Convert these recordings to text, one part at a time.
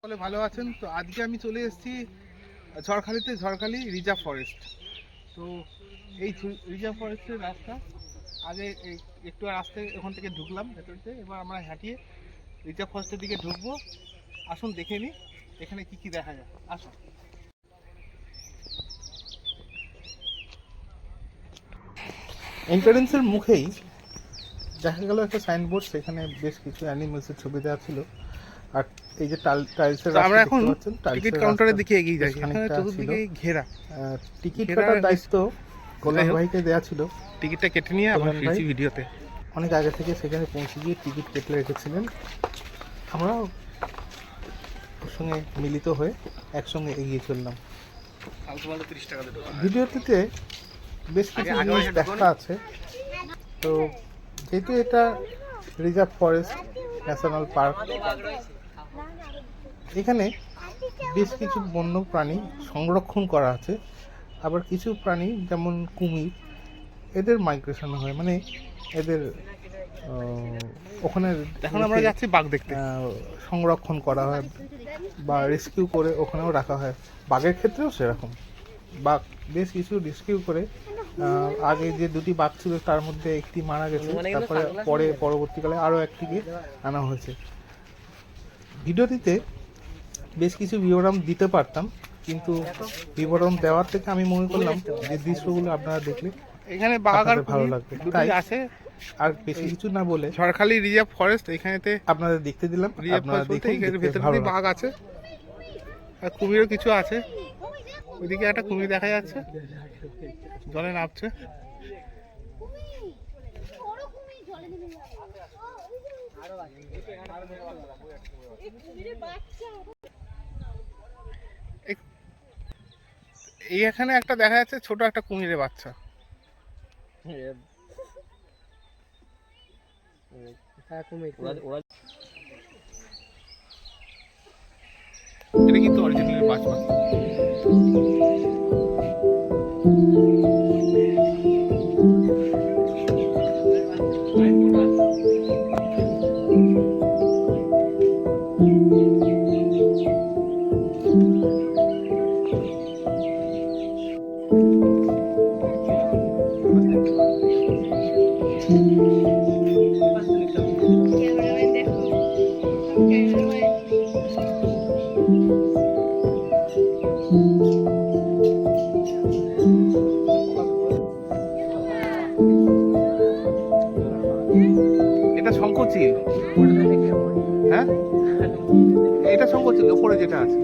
সকলে ভালো আছেন। তো আজকে আমি চলে এসেছি ঝড়খালিতে, ঝড়খালি রিজার্ভ ফরেস্ট। তো এই রিজার্ভ ফরেস্টের রাস্তা আগে একটু রাস্তায় ওখান থেকে ঢুকলাম ভেতরতে, এবার আমরা হাঁটিয়ে রিজার্ভ ফরেস্টের দিকে ঢুকবো। আসুন দেখে নিই এখানে কি কি দেখা যায়। আসুন। এন্ট্রান্সের মুখেই দেখা গেল একটা সাইনবোর্ড, সেখানে বেশ কিছু অ্যানিমেলসের ছবি দেওয়া ছিল। আর এই যে টাইলসের রাস্তা, আমরা এখন টিকিট কাউন্টারের দিকে এগিয়ে যাই। এখানে চতুর্দিকে ঘেরা, টিকিট কাটার দায়িত্ব কল্যাণ ভাইকে দেওয়া ছিল। টিকিটটা কেটে নিয়ে আমরা ফিরছি ভিডিওতে। অনেক আগে থেকে সেখানে পৌঁছে গিয়ে টিকিট কেটে রেখেছিলেন। আমরা ওর সঙ্গে মিলিত হয়ে একসঙ্গে এগিয়ে চললাম। ভিডিওটিতে বেশ কিছু জিনিস দেখা আছে। তো যেহেতু এটা রিজার্ভ ফরেস্ট ন্যাশনাল পার্ক, এখানে বেশ কিছু বন্য প্রাণী সংরক্ষণ করা আছে। আবার কিছু প্রাণী যেমন কুমির, এদের মাইগ্রেশন হয়, মানে এদের ওখানে এখন আমরা যাচ্ছি বাঘ দেখতে, সংরক্ষণ করা হয় বা রেস্কিউ করে ওখানেও রাখা হয়। বাঘের ক্ষেত্রেও সেরকম, বাঘ বেশ কিছু রেস্কিউ করে, আগে যে দুটি বাঘ ছিল তার মধ্যে একটি মারা গেছে, তারপরে পরবর্তীকালে আরও একটিকে আনা হয়েছে। ভিডিওটিতে বেশ কিছু বিবরণ দিতে পারতাম, কিন্তু বিবরণ দেওয়ার থেকে আমি মনে করলাম যে দৃশ্যগুলো আপনারা দেখলে এখানে বাঘ আর ভালো লাগবে, তাই আছে। আর বেশি কিছু না বলে ঝড়খালি রিজার্ভ ফরেস্ট এখানেতে আপনাদের দেখতে দিলাম। আপনারা দেখুন, এর ভেতরে বাঘ আছে আর কুমিরও কিছু আছে। ওইদিকে একটা কুমির দেখা যাচ্ছে, জলে নামছে। এই এখানে একটা দেখা যাচ্ছে ছোট একটা কুমিরের বাচ্চা। এটা কিন্তু অরিজিনাল বাচ্চা। এটা শঙ্খচিল, হ্যাঁ এটা শঙ্খচিল, উপরে যেটা আছে।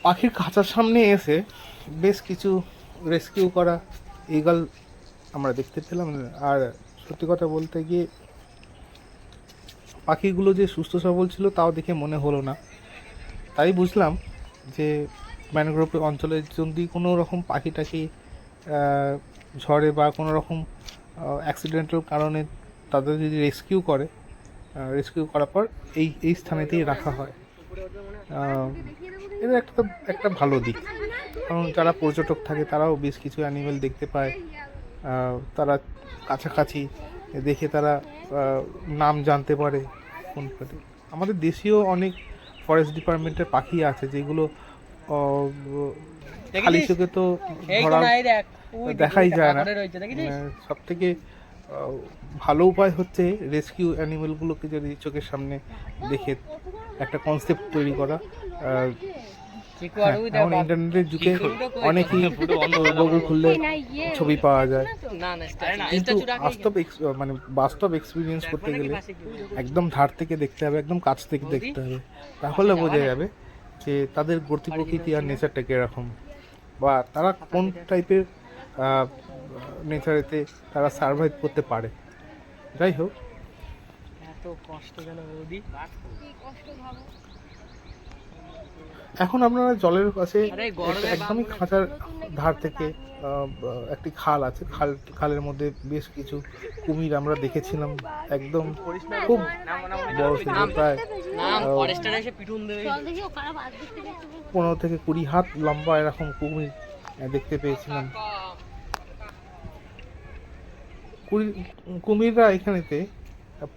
পাখির খাঁচার সামনে এসে বেশ কিছু রেস্কিউ করা ঈগল আমরা দেখতে পেলাম। আর সত্যি কথা বলতে গিয়ে পাখিগুলো যে সুস্থ সবল ছিল তাও দেখে মনে হলো না। তাই বুঝলাম যে ম্যানগ্রোভ অঞ্চলে যদি কোনো রকম পাখি টাখি ঝড়ে বা কোনো রকম অ্যাক্সিডেন্টাল কারণে তাদের যদি রেস্কিউ করার পর এই স্থানেতেই রাখা হয়। এটা একটা ভালো দিক, কারণ যারা পর্যটক থাকে তারাও বেশ কিছু অ্যানিমেল দেখতে পায়, তারা কাছাকাছি দেখে তারা নাম জানতে পারে। কোন পাখি আমাদের দেশীয় অনেক ফরেস্ট ডিপার্টমেন্টের পাখি আছে যেগুলো খালি চোখে তো ধরা দেখাই যায় না। সব থেকে ভালো উপায় হচ্ছে রেস্কিউ অ্যানিমেলগুলোকে যদি চোখের সামনে দেখে একটা কনসেপ্ট তৈরি করা। এখন ইন্টারনেটের যুগে অনেকেই গুগল খুললে ছবি পাওয়া যায়, কিন্তু মানে বাস্তব এক্সপিরিয়েন্স করতে গেলে একদম ধার থেকে দেখতে হবে, একদম কাছ থেকে দেখতে হবে, তাহলে বোঝা যাবে যে তাদের গতি প্রকৃতি আর নেচারটা কীরকম, বা তারা কোন টাইপের নেচারেতে তারা সার্ভাইভ করতে পারে। যাই হোক, এখন আপনারা জলের কাছে একদমই খাঁচার ধার থেকে একটি খাল আছে, খালের মধ্যে বেশ কিছু কুমির আমরা দেখেছিলাম, একদম খুব বড় ছিল, প্রায় 15 থেকে 20 হাত লম্বা এরকম কুমির দেখতে পেয়েছিলাম। কুমিররা এখানেতে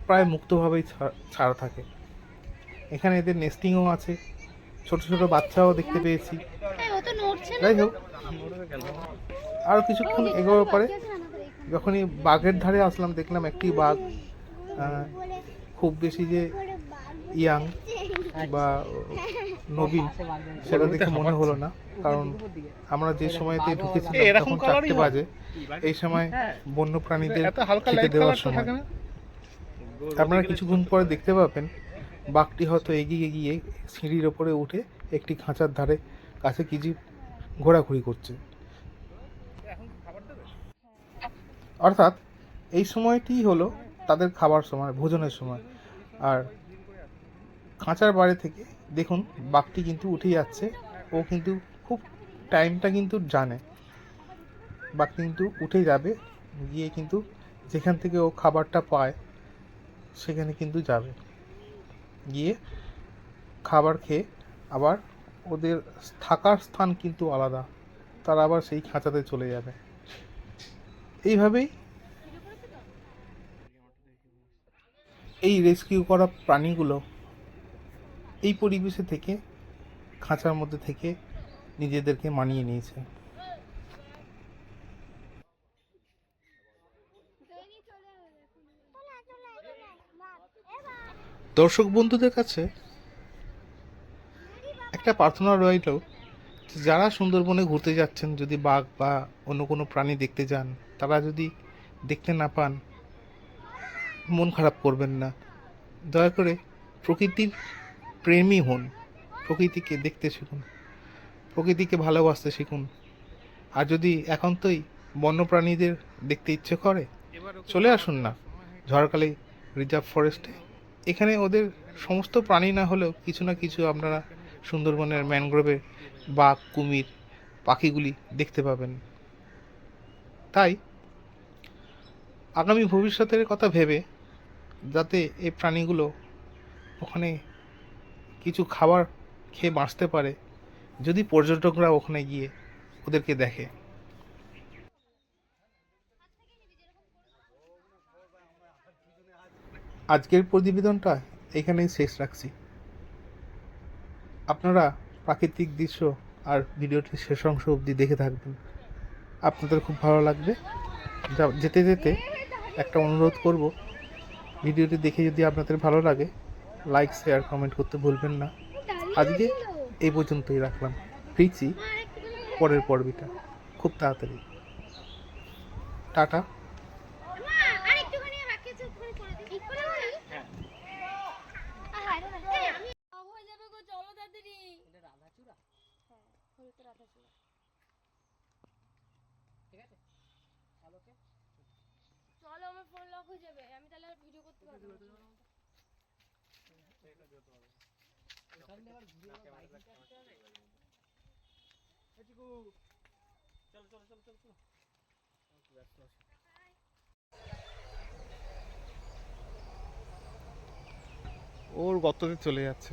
প্রায় মুক্তভাবেই ছাড়া থাকে। এখানে এদের নেস্টিংও আছে, ছোট ছোট বাচ্চাও দেখতে পেয়েছি। যাই হোক, আর কিছুক্ষণ এগোবার পরে যখনই বাঘের ধারে আসলাম, দেখলাম একটি বাঘ খুব বেশি যে ইয়াং বা নবীন সেটা দেখে মনে হলো না, কারণ আমরা যে সময়তে ঢুকেছিলাম তখন 4টে বাজে, এই সময় বন্য প্রাণীদের খেতে দেওয়ার সময়। আপনারা কিছুক্ষণ পরে দেখতে পাবেন বাঘটি হয়তো এগিয়ে গিয়ে সিঁড়ির ওপরে উঠে একটি খাঁচার ধারে কাছে কিছু ঘোরাঘুরি করছে। অর্থাৎ এই সময়টি হলো তাদের খাবার সময়, ভোজনের সময়। আর খাঁচার বাইরে থেকে দেখুন বাঘটি কিন্তু উঠে যাচ্ছে, ও কিন্তু খুব টাইমটা কিন্তু জানে, বাঘ কিন্তু উঠে যাবে, গিয়ে কিন্তু যেখান থেকে ও খাবারটা পায় সেখানে কিন্তু যাবে, গিয়ে খাবার খেয়ে আবার ওদের থাকার স্থান কিন্তু আলাদা, তারা আবার সেই খাঁচাতে চলে যাবে। এইভাবেই এই রেস্কিউ করা প্রাণীগুলো এই পরিবেশে থেকে, খাঁচার মধ্যে থেকে নিজেদেরকে মানিয়ে নিয়েছে। দর্শক বন্ধুদের কাছে একটা প্রার্থনা রইল, যারা সুন্দরবনে ঘুরতে যাচ্ছেন, যদি বাঘ বা অন্য কোনো প্রাণী দেখতে যান, তারা যদি দেখতে না পান মন খারাপ করবেন না, দয়া করে প্রকৃতির প্রেমী হন, প্রকৃতিকে দেখতে শিখুন, প্রকৃতিকে ভালোবাসতে শিখুন। আর যদি একান্তই বন্যপ্রাণীদের দেখতে ইচ্ছে করে, চলে আসুন না ঝড়খালি রিজার্ভ ফরেস্টে। এখানে ওদের সমস্ত প্রাণী না হলেও কিছু না কিছু আপনারা সুন্দরবনের ম্যানগ্রোভে বাঘ, কুমির, পাখিগুলি দেখতে পাবেন। তাই আগামী ভবিষ্যতের কথা ভেবে, যাতে এই প্রাণীগুলো ওখানে কিছু খাবার খেয়ে বাঁচতে পারে, যদি পর্যটকরা ওখানে গিয়ে ওদেরকে দেখে। আজকের প্রতিবেদনটা এখানেই শেষ রাখছি। আপনারা প্রাকৃতিক দৃশ্য আর ভিডিওটির শেষ অংশ অবধি দেখে থাকবেন, আপনাদের খুব ভালো লাগবে। যেতে যেতে একটা অনুরোধ করব, ভিডিওটি দেখে যদি আপনাদের ভালো লাগে, লাইক, শেয়ার, কমেন্ট করতে ভুলবেন না। আজকে এই পর্যন্তই রাখলাম, ফিরছি পরের পর্বটা খুব তাড়াতাড়ি। টাটা। চলো, আমার ফোন লক হয়ে যাবে, আমি তাহলে আর ভিডিও করতে পারবো না। ওর গর্ততে চলে যাচ্ছে।